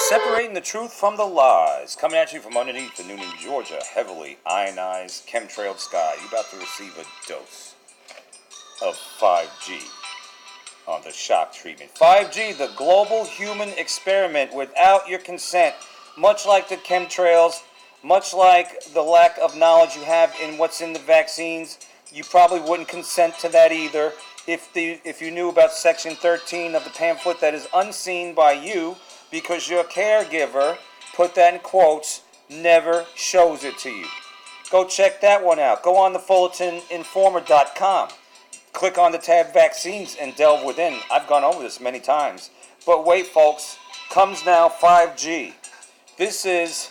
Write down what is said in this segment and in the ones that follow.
Separating the truth from the lies. Coming at you from underneath the Noonan, Georgia, heavily ionized, chemtrailed sky. You're about to receive a dose of 5G on the shock treatment. 5G, the global human experiment without your consent. Much like the chemtrails, much like the lack of knowledge you have in what's in the vaccines, you probably wouldn't consent to that either if you knew about Section 13 of the pamphlet that is unseen by you, because your caregiver, put that in quotes, never shows it to you. Go check that one out. Go on the FullertonInformer.com. Click on the tab Vaccines and delve within. I've gone over this many times. But wait, folks. Comes now 5G. This is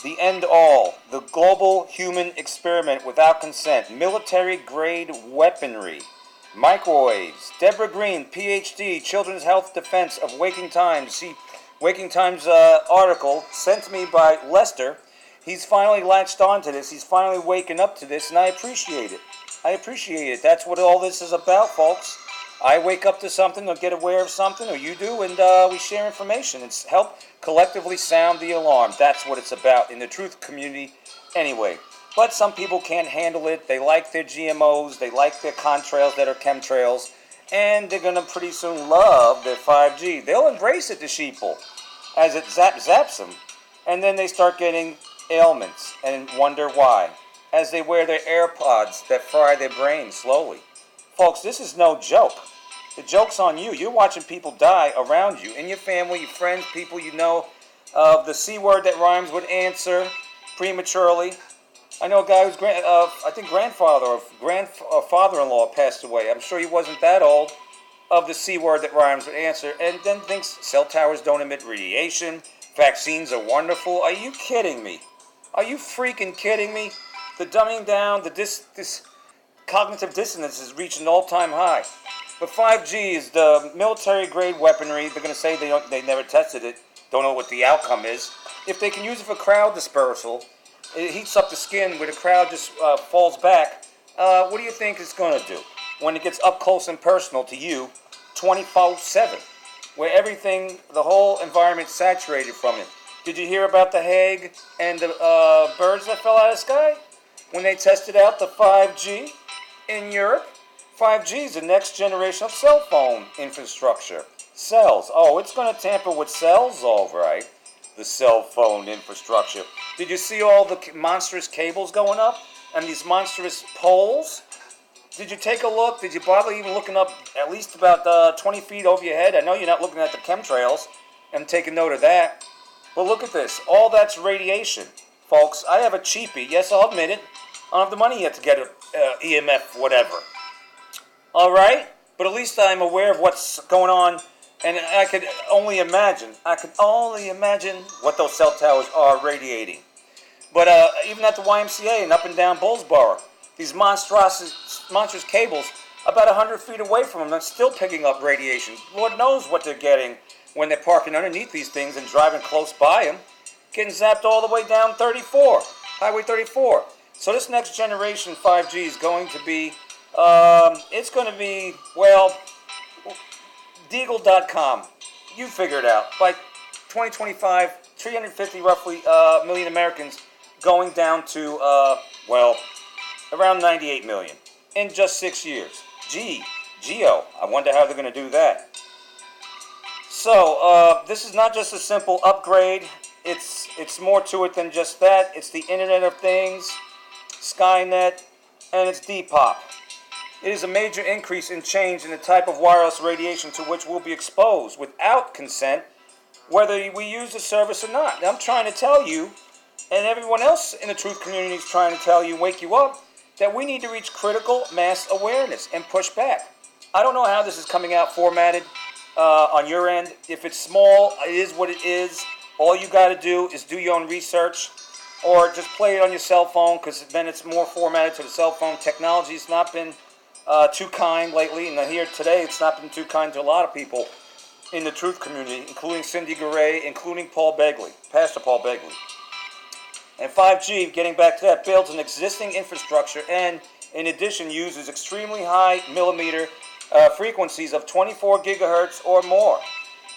the end all. The global human experiment without consent. Military-grade weaponry. Microwaves. Deborah Green, PhD, Children's Health Defense of Waking Times. See, Waking Times article sent to me by Lester. He's finally latched on to this. He's finally waking up to this, and I appreciate it. That's what all this is about, folks. I wake up to something or get aware of something, or you do, and we share information. It's help collectively sound the alarm. That's what it's about in the truth community anyway. But some people can't handle it. They like their GMOs. They like their contrails that are chemtrails. And they're going to pretty soon love their 5G. They'll embrace it, the sheeple, as it zaps them. And then they start getting ailments and wonder why, as they wear their AirPods that fry their brain slowly. Folks, this is no joke. The joke's on you. You're watching people die around you, in your family, your friends, people you know. The C word that rhymes with answer prematurely. I know a guy whose grandfather or father-in-law passed away. I'm sure he wasn't that old, of the C word that rhymes with answer, and then thinks cell towers don't emit radiation, vaccines are wonderful. Are you kidding me? Are you freaking kidding me? The dumbing down, this cognitive dissonance is reaching an all-time high. But 5G is the military-grade weaponry. They're going to say they never tested it, don't know what the outcome is. If they can use it for crowd dispersal, it heats up the skin where the crowd just falls back. What do you think it's going to do when it gets up close and personal to you 24/7, where everything, the whole environment's saturated from it? Did you hear about the Hague and the birds that fell out of the sky when they tested out the 5G in Europe? 5G is the next generation of cell phone infrastructure. Cells. Oh, it's going to tamper with cells, all right. The cell phone infrastructure. Did you see all the monstrous cables going up and these monstrous poles? Did you take a look? Did you bother even looking up at least about 20 feet over your head? I know you're not looking at the chemtrails and taking note of that. But look at this. All that's radiation, folks. I have a cheapie. Yes, I'll admit it. I don't have the money yet to get an EMF whatever. All right? But at least I'm aware of what's going on. And I could only imagine what those cell towers are radiating. But even at the YMCA and up and down Bullsboro, these monstrous cables, about 100 feet away from them, they're still picking up radiation. Lord knows what they're getting when they're parking underneath these things and driving close by them, getting zapped all the way down Highway 34. So this next generation 5G is going to be, well, Deagle.com, you figure it out. By 2025, 350 roughly million Americans going down to, around 98 million in just 6 years. 6G, Geo. I wonder how they're going to do that. So, this is not just a simple upgrade. It's more to it than just that. It's the Internet of Things, Skynet, and it's DPOP. It is a major increase in change in the type of wireless radiation to which we'll be exposed without consent, whether we use the service or not. Now, I'm trying to tell you, and everyone else in the truth community is trying to tell you, wake you up, that we need to reach critical mass awareness and push back. I don't know how this is coming out formatted on your end. If it's small, it is what it is. All you got to do is do your own research, or just play it on your cell phone, because then it's more formatted to the cell phone. Technology's not been too kind lately, and here today it's not been too kind to a lot of people in the truth community, including Cindy Garay, including Paul Begley, Pastor Paul Begley. And 5G, getting back to that, builds an existing infrastructure and, in addition, uses extremely high millimeter frequencies of 24 gigahertz or more.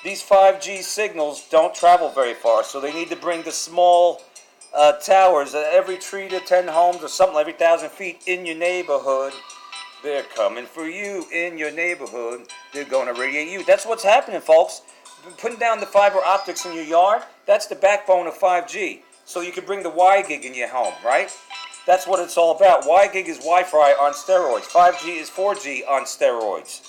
These 5G signals don't travel very far, so they need to bring the small towers every 3 to 10 homes or something, every 1,000 feet in your neighborhood. They're coming for you in your neighborhood. They're going to radiate you. That's what's happening, folks. Putting down the fiber optics in your yard, that's the backbone of 5G. So you can bring the WiGig in your home, right? That's what it's all about. WiGig is Wi-Fi on steroids. 5G is 4G on steroids.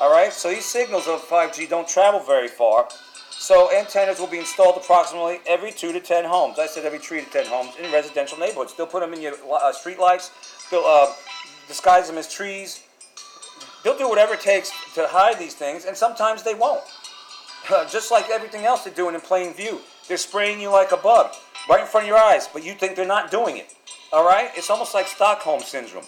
All right? So these signals of 5G don't travel very far. So antennas will be installed approximately every 2 to 10 homes. I said every 3 to 10 homes in residential neighborhoods. They'll put them in your street lights. They'll disguise them as trees. They'll do whatever it takes to hide these things, and sometimes they won't. Just like everything else they're doing in plain view. They're spraying you like a bug right in front of your eyes, but you think they're not doing it. All right? It's almost like Stockholm Syndrome.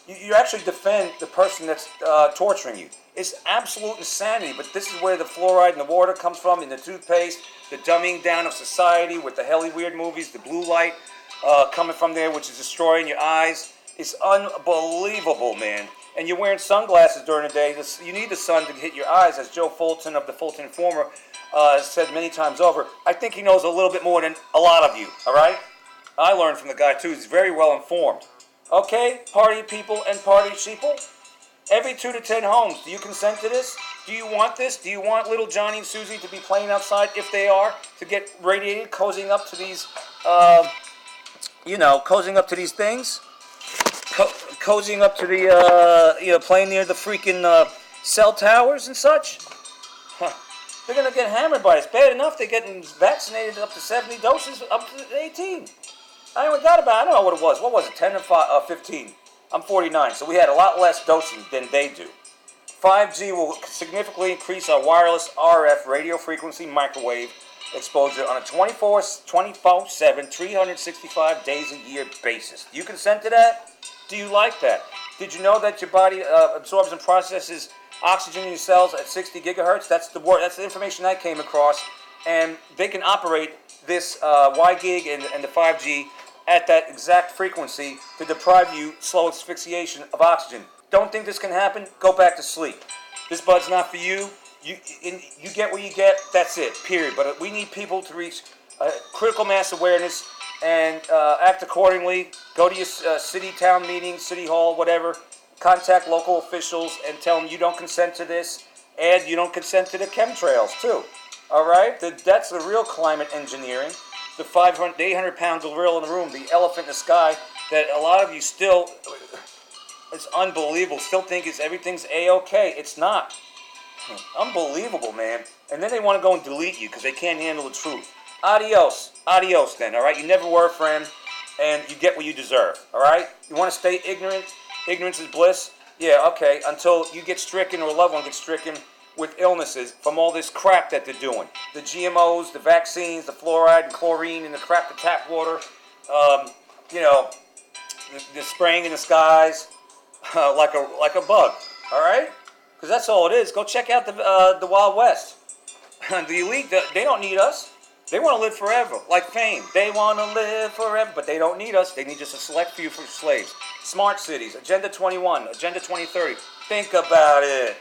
You actually defend the person that's torturing you. It's absolute insanity, but this is where the fluoride in the water comes from, in the toothpaste, the dumbing down of society with the helly weird movies, the blue light coming from there, which is destroying your eyes. It's unbelievable, man. And you're wearing sunglasses during the day. You need the sun to hit your eyes, as Joe Fulton of the Fulton Informer said many times over. I think he knows a little bit more than a lot of you, all right? I learned from the guy, too. He's very well informed. Okay, party people and party sheeple? Every 2 to 10 homes, do you consent to this? Do you want this? Do you want little Johnny and Susie to be playing outside, if they are, to get radiated, cozying up to these, cozying up to these things? Cozying up to the, playing near the freaking cell towers and such? Huh. They're going to get hammered by it. It's bad enough they're getting vaccinated up to 70 doses, up to 18. I don't know what it was. What was it, 10 or 15? I'm 49, so we had a lot less dosing than they do. 5G will significantly increase our wireless RF radio frequency microwave exposure on a 24/7, 365 days a year basis. Do you consent to that? Do you like that? Did you know that your body absorbs and processes oxygen in your cells at 60 gigahertz? That's the word. That's the information I came across, and they can operate this WiGig and the 5G at that exact frequency to deprive you slow asphyxiation of oxygen. Don't think this can happen? Go back to sleep. This bud's not for you. You get what you get. That's it. Period. But we need people to reach critical mass awareness and act accordingly. Go to your city, town meeting, city hall, whatever. Contact local officials and tell them you don't consent to this, and you don't consent to the chemtrails too. All right? That's the real climate engineering. The 800-pound gorilla in the room, the elephant in the sky, that a lot of you still, it's unbelievable, still think everything's A-okay. It's not. Unbelievable, man. And then they want to go and delete you because they can't handle the truth. Adios. Adios then, all right? You never were a friend, and you get what you deserve, all right? You want to stay ignorant? Ignorance is bliss? Yeah, okay, until you get stricken or a loved one gets stricken with illnesses from all this crap that they're doing. The GMOs, the vaccines, the fluoride and chlorine and the crap, the tap water, the spraying in the skies like a bug, all right? Because that's all it is. Go check out the Wild West. The elite, they don't need us. They want to live forever, like fame. They want to live forever, but they don't need us. They need just a select few for slaves. Smart cities, Agenda 21, Agenda 2030. Think about it.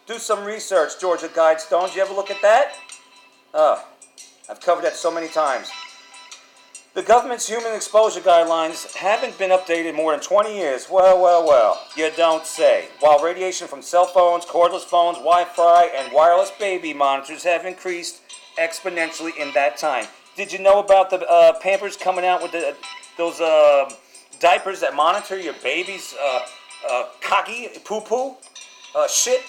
Do some research, Georgia Guidestones. You ever look at that? I've covered that so many times. The government's human exposure guidelines haven't been updated in more than 20 years. Well, you don't say. While radiation from cell phones, cordless phones, Wi-Fi, and wireless baby monitors have increased exponentially in that time. Did you know about the Pampers coming out with those diapers that monitor your baby's cocky, poo-poo, shit,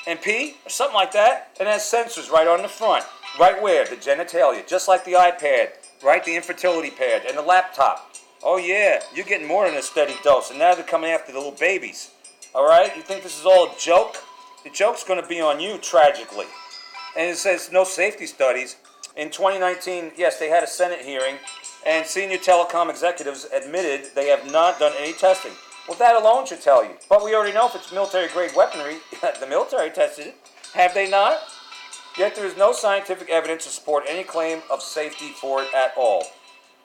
and pee, or something like that? And it has sensors right on the front. Right where? The genitalia, just like the iPad, right? The infertility pad, and the laptop. Oh yeah, you're getting more than a steady dose, and now they're coming after the little babies. Alright, you think this is all a joke? The joke's going to be on you, tragically. And it says no safety studies. In 2019, yes, they had a Senate hearing, and senior telecom executives admitted they have not done any testing. Well, that alone should tell you. But we already know if it's military-grade weaponry, the military tested it. Have they not? Yet there is no scientific evidence to support any claim of safety for it at all.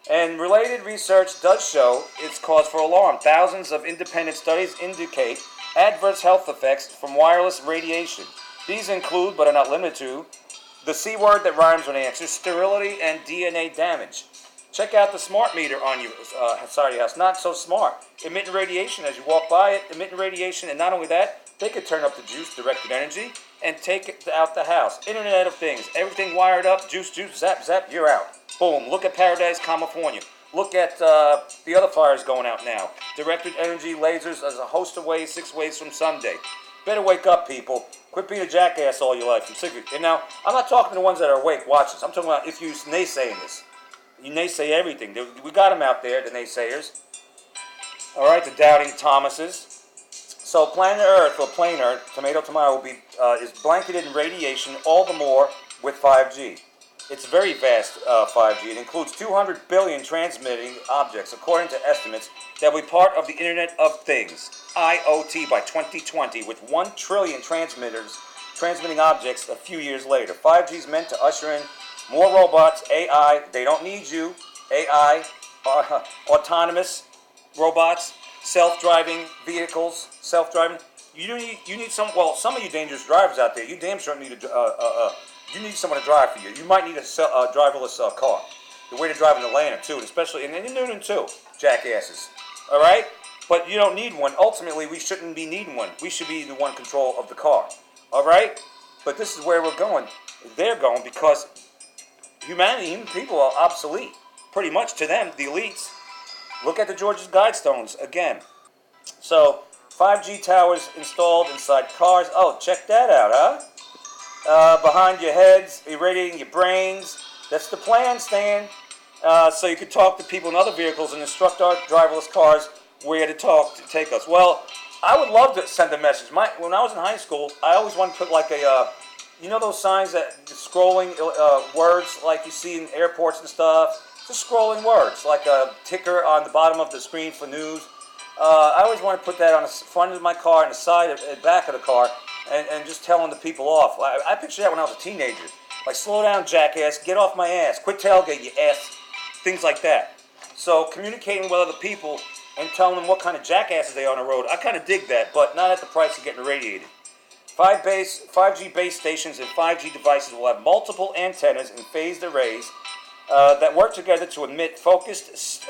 And related research does show it's cause for alarm. Thousands of independent studies indicate adverse health effects from wireless radiation. These include, but are not limited to, the C word that rhymes with answer, sterility and DNA damage. Check out the smart meter on your house. Not so smart. Emitting radiation as you walk by it, emitting radiation, and not only that, they could turn up the juice, directed energy, and take it out the house. Internet of Things. Everything wired up, juice, zap, you're out. Boom. Look at Paradise, California. Look at the other fires going out now. Directed energy, lasers, there's a host of ways, 6 ways from Sunday. Better wake up, people. Quit being a jackass all your life. I'm sick of it. And now, I'm not talking to the ones that are awake, watch this. I'm talking about if you're naysaying this. You naysay everything. We got them out there, the naysayers. All right, the doubting Thomases. So planet Earth, or plain Earth, tomato, will be is blanketed in radiation all the more with 5G. It's very vast 5G. It includes 200 billion transmitting objects, according to estimates, that will be part of the Internet of Things, IoT, by 2020, with 1 trillion transmitting objects a few years later. 5G is meant to usher in more robots, AI, they don't need you, AI, autonomous robots, self-driving vehicles, self-driving. You need some of you dangerous drivers out there, you damn sure need you need someone to drive for you. You might need a driverless car. The way to drive in Atlanta, too, and especially in Newton, too, jackasses. All right? But you don't need one. Ultimately, we shouldn't be needing one. We should be the one in control of the car. All right? But this is where we're going. They're going because human people are obsolete. Pretty much to them, the elites. Look at the Georgia Guidestones again. So, 5G towers installed inside cars. Oh, check that out, huh? Behind your heads, irradiating your brains. That's the plan, Stan. So you could talk to people in other vehicles and instruct our driverless cars where to take us. Well, I would love to send a message. When I was in high school, I always wanted to put like you know those signs that scrolling words like you see in airports and stuff? Just scrolling words, like a ticker on the bottom of the screen for news. I always want to put that on the front of my car and the side and back of the car and just telling the people off. I pictured that when I was a teenager. Like, slow down, jackass, get off my ass, quit tailgating, you ass, things like that. So communicating with other people and telling them what kind of jackasses they are on the road, I kind of dig that, but not at the price of getting irradiated. 5G base stations and 5G devices will have multiple antennas and phased arrays that work together to emit focused,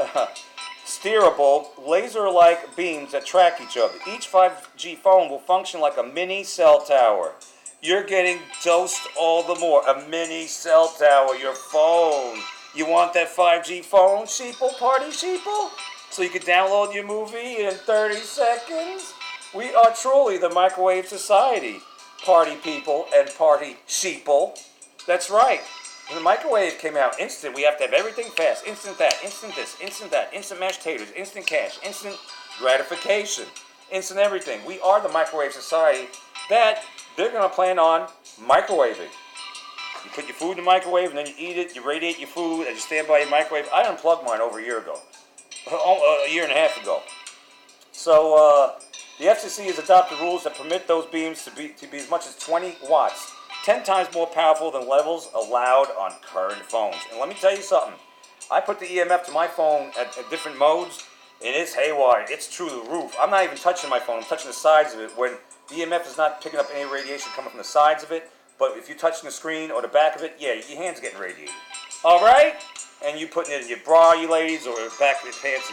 steerable, laser-like beams that track each other. Each 5G phone will function like a mini cell tower. You're getting dosed all the more. A mini cell tower, your phone. You want that 5G phone, sheeple, party sheeple? So you can download your movie in 30 seconds? We are truly the microwave society, party people and party sheeple. That's right. When the microwave came out, instant, we have to have everything fast. Instant that, instant this, instant that, instant mashed taters, instant cash, instant gratification, instant everything. We are the microwave society that they're going to plan on microwaving. You put your food in the microwave and then you eat it, you radiate your food as you stand by your microwave. I unplugged mine over a year ago, a year and a half ago. So the FCC has adopted rules that permit those beams to be as much as 20 watts. 10 times more powerful than levels allowed on current phones. And let me tell you something. I put the EMF to my phone at different modes, and it's haywire. It's through the roof. I'm not even touching my phone. I'm touching the sides of it. When the EMF is not picking up any radiation coming from the sides of it, but if you're touching the screen or the back of it, yeah, your hand's getting radiated. All right? and you putting it in your bra, you ladies, or back of your pants,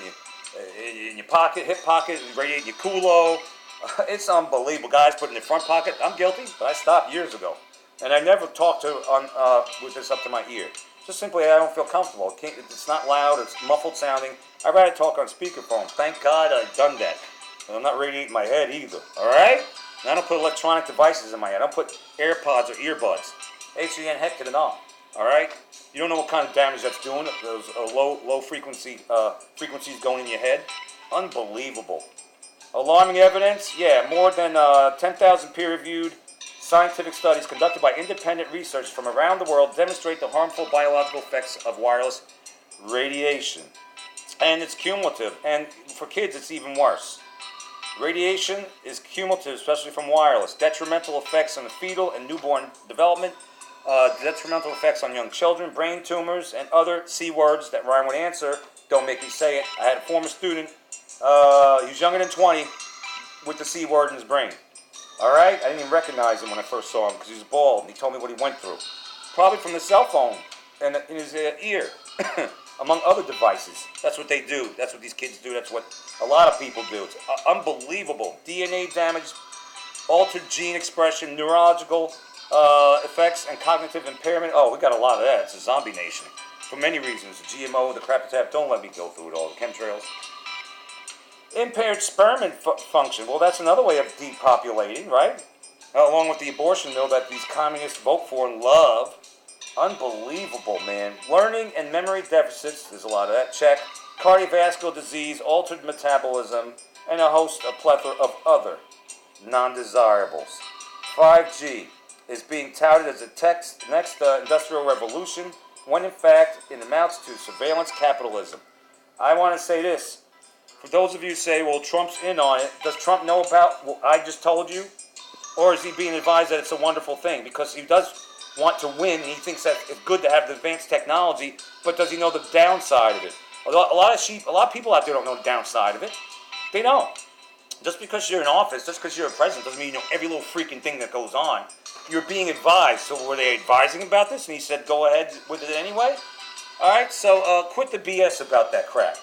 in your pocket, hip pocket, radiating your culo. It's unbelievable. Guys put it in their front pocket. I'm guilty, but I stopped years ago. And I never talked with this up to my ear. Just simply, I don't feel comfortable. It's not loud. It's muffled sounding. I'd rather talk on speakerphone. Thank God I've done that. And I'm not radiating my head either. All right? And I don't put electronic devices in my head. I don't put AirPods or earbuds. HEN heck to the no. All right? You don't know what kind of damage that's doing. Those low frequencies going in your head. Unbelievable. Alarming evidence? Yeah, more than 10,000 peer-reviewed scientific studies conducted by independent researchers from around the world demonstrate the harmful biological effects of wireless radiation. And it's cumulative. And for kids, it's even worse. Radiation is cumulative, especially from wireless. Detrimental effects on the fetal and newborn development. Detrimental effects on young children, brain tumors, and other C words that rhyme with answer. Don't make me say it. I had a former student, he was younger than 20, with the C word in his brain. All right? I didn't even recognize him when I first saw him because he was bald, and he told me what he went through. Probably from the cell phone and in his ear, among other devices. That's what they do. That's what these kids do. That's what a lot of people do. It's unbelievable. DNA damage, altered gene expression, neurological effects, and cognitive impairment. Oh, we got a lot of that. It's a zombie nation. For many reasons. The GMO, the crap attack. Don't let me go through it all. The chemtrails. Impaired sperm function. Well, that's another way of depopulating, right? Along with the abortion bill that these communists vote for and love. Unbelievable, man. Learning and memory deficits. There's a lot of that. Check. Cardiovascular disease, altered metabolism, and a plethora of other non-desirables. 5G is being touted as the next industrial revolution, when in fact it amounts to surveillance capitalism. I want to say this. For those of you who say, well, Trump's in on it, does Trump know about what I just told you? Or is he being advised that it's a wonderful thing? Because he does want to win, and he thinks that it's good to have the advanced technology, but does he know the downside of it? A lot of people out there don't know the downside of it. They don't. Just because you're in office, just because you're a president, doesn't mean you know every little freaking thing that goes on. You're being advised. So were they advising about this? And he said, go ahead with it anyway? All right, so quit the BS about that crap.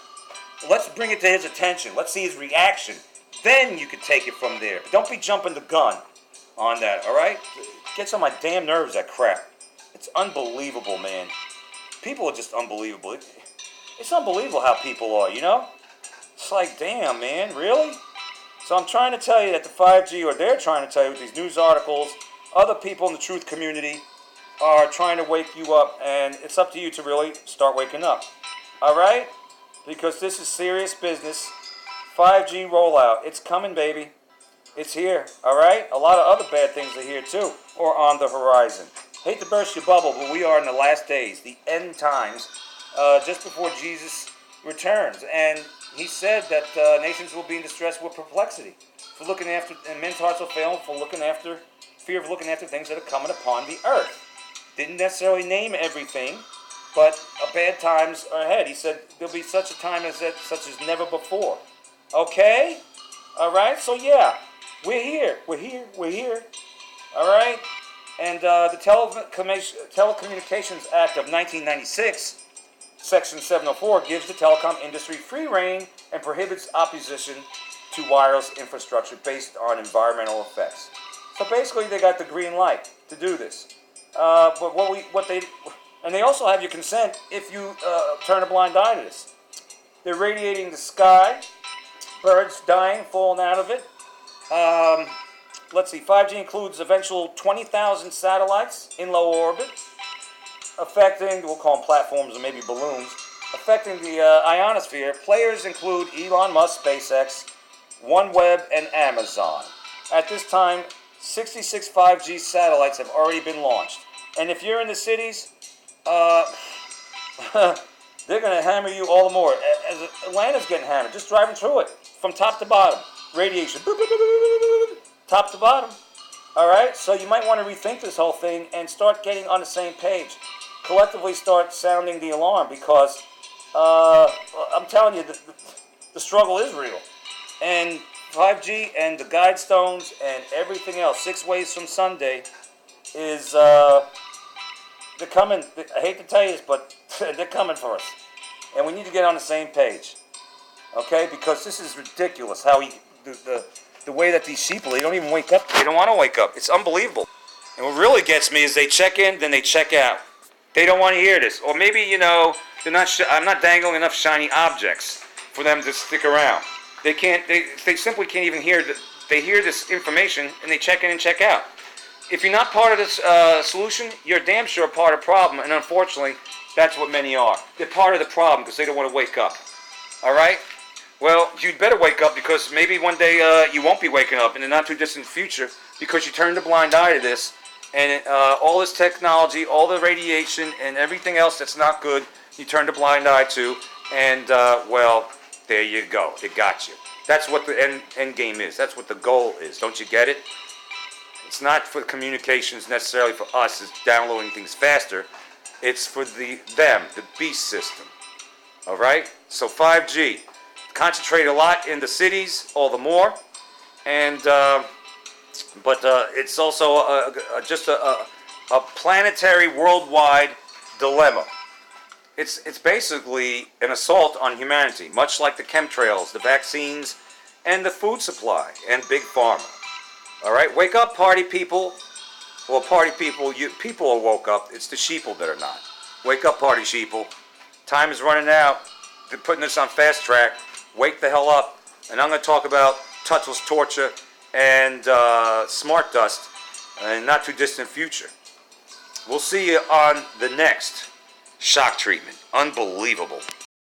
Let's bring it to his attention. Let's see his reaction. Then you can take it from there. But don't be jumping the gun on that, all right? It gets on my damn nerves, that crap. It's unbelievable, man. People are just unbelievable. It's unbelievable how people are, you know? It's like, damn, man, really? So I'm trying to tell you that the 5G, or they're trying to tell you with these news articles, other people in the truth community are trying to wake you up, and it's up to you to really start waking up. All right? Because this is serious business. 5G rollout. It's coming, baby. It's here. All right? A lot of other bad things are here, too, or on the horizon. Hate to burst your bubble, but we are in the last days, the end times, just before Jesus returns. And he said that nations will be in distress with perplexity, for looking after, and men's hearts will fail for fear of looking after things that are coming upon the earth. Didn't necessarily name everything, but bad times are ahead. He said there'll be such a time as that, such as never before. Okay? All right? So yeah, we're here. All right? And the Telecommunications Act of 1996, Section 704, gives the telecom industry free rein and prohibits opposition to wireless infrastructure based on environmental effects. So basically, they got the green light to do this. And they also have your consent if you turn a blind eye to this. They're radiating the sky, birds dying, falling out of it. Let's see, 5G includes eventual 20,000 satellites in low orbit, affecting, we'll call them platforms or maybe balloons, affecting the ionosphere. Players include Elon Musk, SpaceX, OneWeb, and Amazon. At this time, 66 5G satellites have already been launched. And if you're in the cities, they're going to hammer you all the more. As Atlanta's getting hammered, just driving through it, from top to bottom. Radiation, top to bottom. All right, so you might want to rethink this whole thing and start getting on the same page. Collectively start sounding the alarm, because I'm telling you, the struggle is real. And 5G and the Guidestones and everything else, 6 Ways from Sunday, is they're coming. I hate to tell you this, but They're coming for us. And we need to get on the same page. Okay? Because this is ridiculous how the way that these sheeple, they don't even wake up. They don't want to wake up. It's unbelievable. And what really gets me is they check in, then they check out. They don't want to hear this. Or maybe, they're not. I'm not dangling enough shiny objects for them to stick around. They can't. They simply can't even hear. They hear this information and they check in and check out. If you're not part of this solution, you're damn sure part of the problem. And unfortunately, that's what many are. They're part of the problem because they don't want to wake up. All right? Well, you'd better wake up because maybe one day you won't be waking up in the not too distant future because you turned a blind eye to this. And all this technology, all the radiation, and everything else that's not good, you turned a blind eye to. And, well, there you go. It got you. That's what the end game is. That's what the goal is. Don't you get it? It's not for communications necessarily for us as downloading things faster. It's for them, the beast system. All right? So 5G. Concentrate a lot in the cities, all the more. And, but it's also just a planetary, worldwide dilemma. It's basically an assault on humanity, much like the chemtrails, the vaccines, and the food supply, and Big Pharma. All right, wake up, party people. Well, party people, people are woke up. It's the sheeple that are not. Wake up, party sheeple. Time is running out. They're putting this on fast track. Wake the hell up. And I'm going to talk about touchless torture and smart dust in not too distant future. We'll see you on the next shock treatment. Unbelievable.